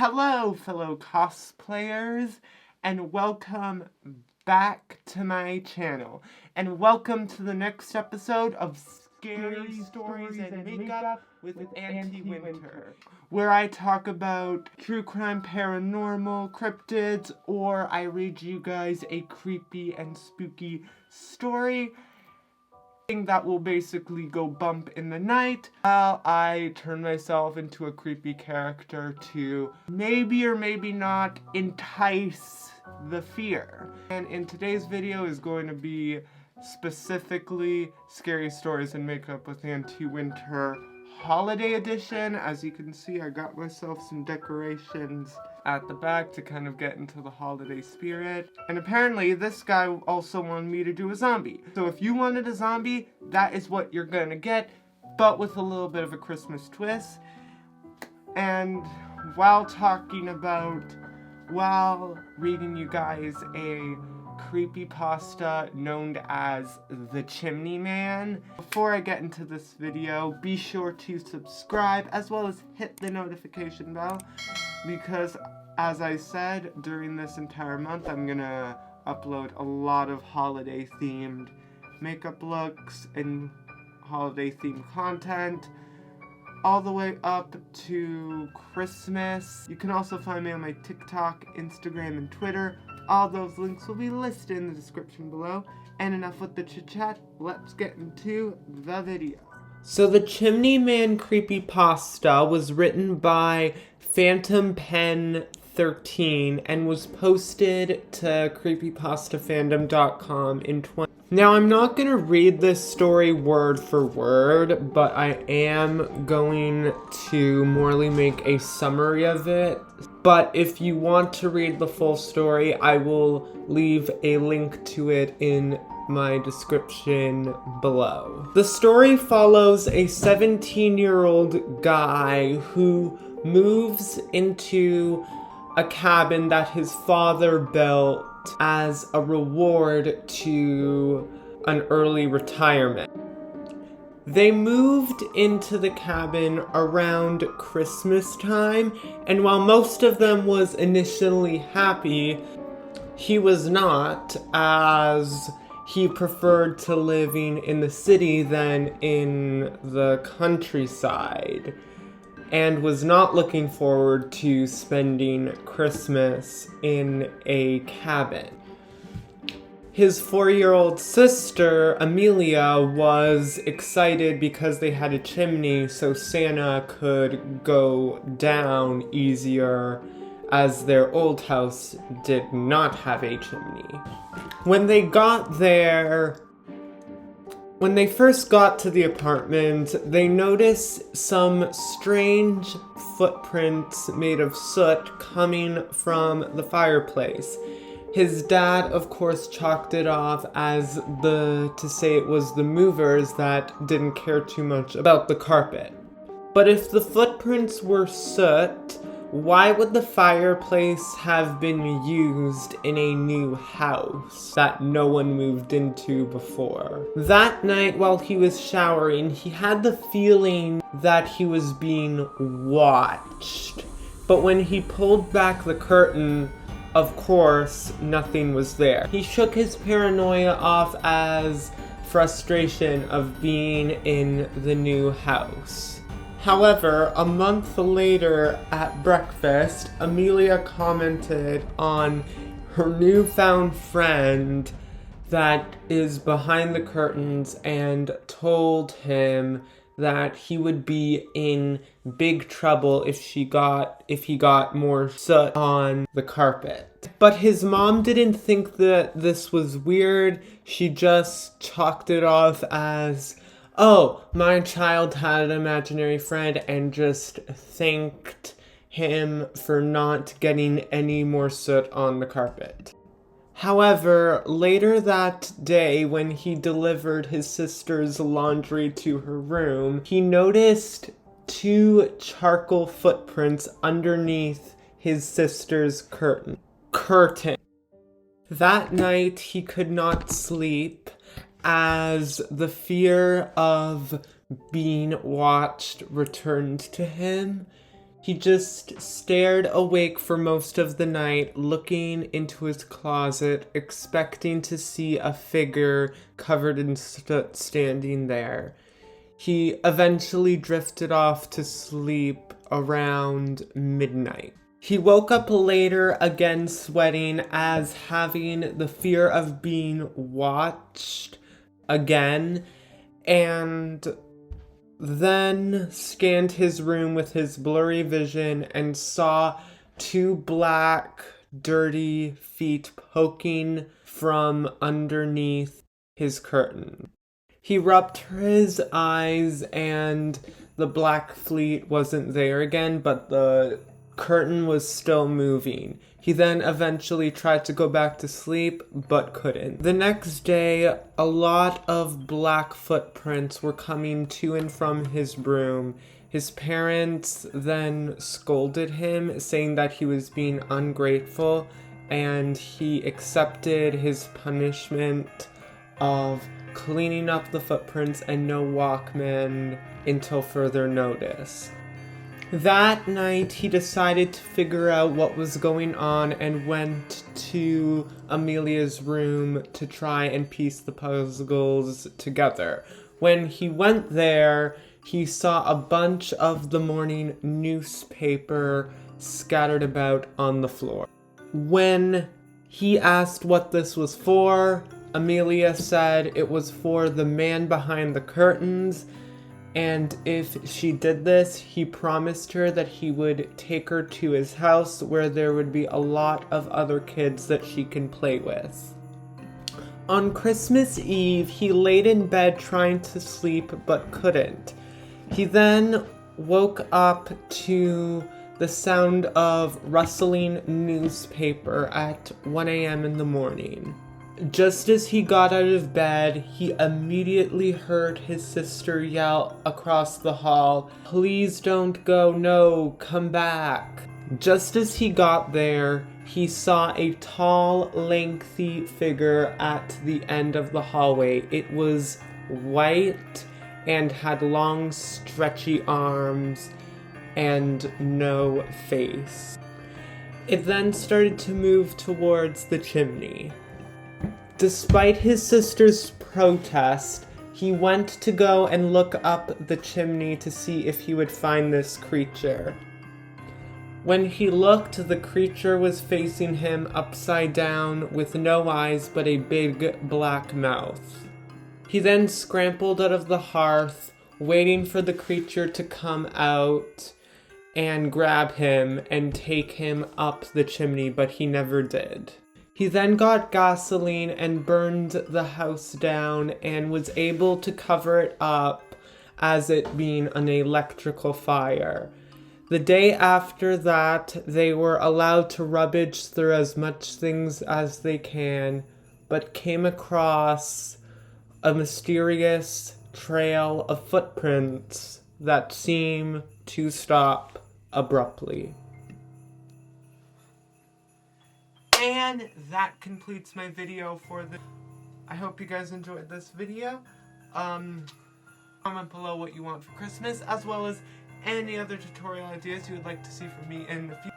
Hello, fellow cosplayers, and welcome back to my channel. And welcome to the next episode of Scary Stories and Makeup with Aunty Winter, where I talk about true crime, paranormal, cryptids, or I read you guys a creepy and spooky story that will basically go bump in the night while I turn myself into a creepy character to maybe or maybe not entice the fear. And in today's video is going to be specifically Scary Stories and Makeup with Aunty Winter Holiday Edition. As you can see, I got myself some decorations at the back to kind of get into the holiday spirit. And apparently this guy also wanted me to do a zombie. So if you wanted a zombie, that is what you're gonna get, but with a little bit of a Christmas twist. And while reading you guys a creepypasta known as the Chimney Man. Before I get into this video, be sure to subscribe as well as hit the notification bell, because as I said, during this entire month I'm gonna upload a lot of holiday themed makeup looks and holiday themed content all the way up to Christmas. You can also find me on my TikTok, Instagram, and Twitter. All those links will be listed in the description below. And enough with the chit-chat, let's get into the video. So the Chimney Man creepypasta was written by Phantom Pen 13 and was posted to creepypastafandom.com in 20. Now, I'm not going to read this story word for word, but I am going to morely make a summary of it. But if you want to read the full story, I will leave a link to it in my description below. The story follows a 17-year-old guy who moves into a cabin that his father built as a reward to an early retirement. They moved into the cabin around Christmas time, and while most of them was initially happy, he was not, as he preferred to living in the city than in the countryside, and was not looking forward to spending Christmas in a cabin. His 4-year-old sister, Amelia, was excited because they had a chimney so Santa could go down easier, as their old house did not have a chimney. When they first got to the apartment, they noticed some strange footprints made of soot coming from the fireplace. His dad, of course, chalked it off as to say it was the movers that didn't care too much about the carpet. But if the footprints were soot, why would the fireplace have been used in a new house that no one moved into before? That night, while he was showering, he had the feeling that he was being watched. But when he pulled back the curtain, of course, nothing was there. He shook his paranoia off as frustration of being in the new house. However, a month later at breakfast, Amelia commented on her newfound friend that is behind the curtains and told him that he would be in big trouble if he got more soot on the carpet. But his mom didn't think that this was weird. She just chalked it off as, oh, my child had an imaginary friend, and just thanked him for not getting any more soot on the carpet. However, later that day, when he delivered his sister's laundry to her room, he noticed 2 charcoal footprints underneath his sister's curtain. That night, he could not sleep, as the fear of being watched returned to him. He just stared awake for most of the night, looking into his closet, expecting to see a figure covered in soot standing there. He eventually drifted off to sleep around midnight. He woke up later, again sweating, as having the fear of being watched again, and then scanned his room with his blurry vision and saw two black, dirty feet poking from underneath his curtain. He rubbed his eyes and the black fleet wasn't there again, but the curtain was still moving. He then eventually tried to go back to sleep, but couldn't. The next day, a lot of black footprints were coming to and from his room. His parents then scolded him, saying that he was being ungrateful, and he accepted his punishment of cleaning up the footprints and no Walkman until further notice. That night, he decided to figure out what was going on and went to Amelia's room to try and piece the puzzles together. When he went there, he saw a bunch of the morning newspaper scattered about on the floor. When he asked what this was for, Amelia said it was for the man behind the curtains, and if she did this, he promised her that he would take her to his house where there would be a lot of other kids that she can play with. On Christmas Eve, he laid in bed trying to sleep but couldn't. He then woke up to the sound of rustling newspaper at 1 a.m. in the morning. Just as he got out of bed, he immediately heard his sister yell across the hall, "Please don't go, no, come back." Just as he got there, he saw a tall, lengthy figure at the end of the hallway. It was white and had long, stretchy arms and no face. It then started to move towards the chimney. Despite his sister's protest, he went to go and look up the chimney to see if he would find this creature. When he looked, the creature was facing him upside down with no eyes but a big black mouth. He then scrambled out of the hearth, waiting for the creature to come out and grab him and take him up the chimney, but he never did. He then got gasoline and burned the house down and was able to cover it up as it being an electrical fire. The day after that, they were allowed to rummage through as much things as they can, but came across a mysterious trail of footprints that seem to stop abruptly. And that completes my video for this. I hope you guys enjoyed this video. Comment below what you want for Christmas, as well as any other tutorial ideas you would like to see from me in the future.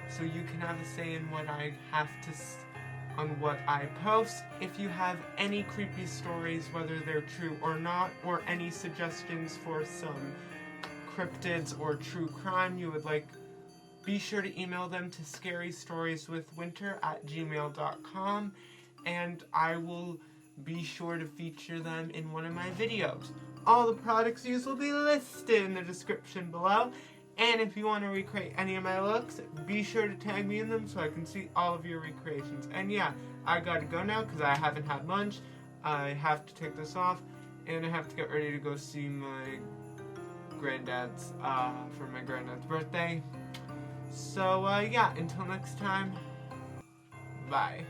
So you can have a say in what I have to on what I post. If you have any creepy stories, whether they're true or not, or any suggestions for some cryptids or true crime you would like, be sure to email them to scarystorieswithwinter@gmail.com, and I will be sure to feature them in one of my videos. All the products used will be listed in the description below, and if you want to recreate any of my looks, be sure to tag me in them so I can see all of your recreations. And yeah, I gotta go now because I haven't had lunch. I have to take this off, and I have to get ready to go see my granddad's, for my granddad's birthday. So, yeah, until next time, bye.